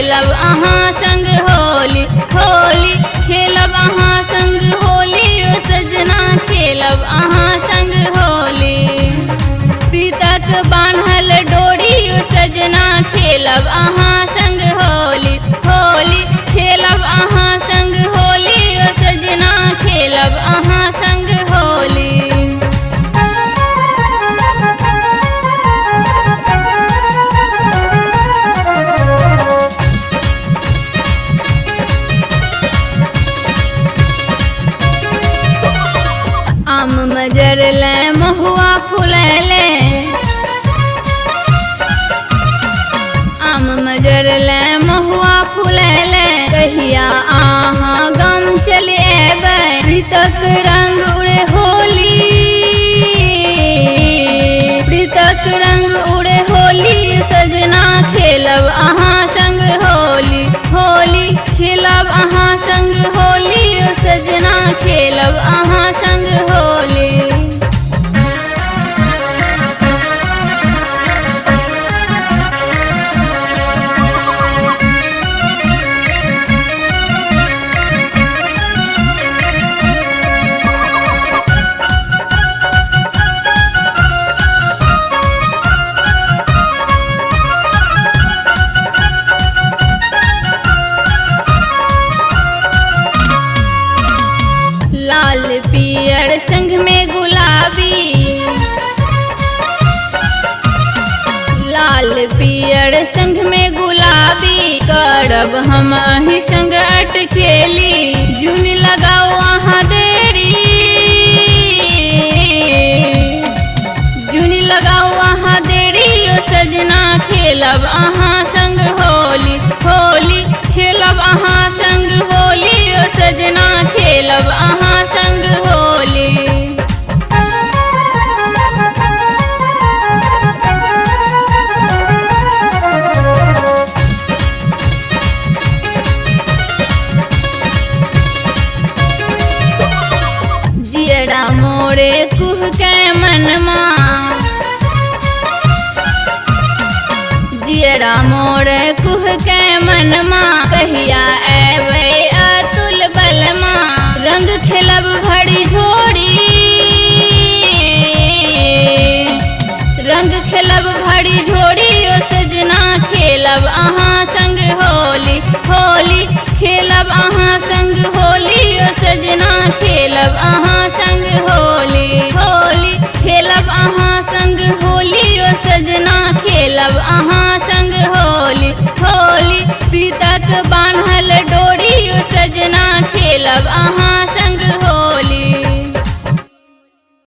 खेलब अहाँ संग होली होली खेलब अहाँ संग होली ओ सजना खेलब अहाँ संग होली प्रीतक बान्हल डोरी ओ सजना खेलब अहाँ संग होली होली खेलब अहाँ संग होली ओ सजना खेलब अहाँ संग होली आम मजरले महुआ फुलैले आम मजरले महुआ फुलैले कहिया अहाँ गाम चले अयबै प्रीतक रंग उड़े होली प्रीतक रंग उड़े होली सजना खेलब अहाँ संग होली होली खेलब अहाँ संग होली ओ सजना खेलब अहाँ संग होली लाल पियर संग में गुलाबी लाल पियर संग में गुलाबी करब हम अहि संग अटखेली जून लगाओ अहाँ देरी जून लगाओ अहाँ देरी ओ सजना खेलब अहाँ संग होली होली खेलब अहाँ संग होली ओ सजना खेलब अहाँ संग होली जियरा मोरे कुह के मनमा जियरा मोरे कुह के मनमा कहिया अयबै अतुल बलमा रंग खेलब भरी झोड़ी रंग खेलब भरी झोड़ी ओ सजना खेलब अहाँ संग होली होली खेलब अहाँ संग होली ओ सजना खेलब अहाँ संग होली होली खेलब अहाँ संग होली ओ सजना खेलब अहाँ संग होली होली प्रीतक बान्हल डोरी ओ सजना खेलब अहाँ संग होली।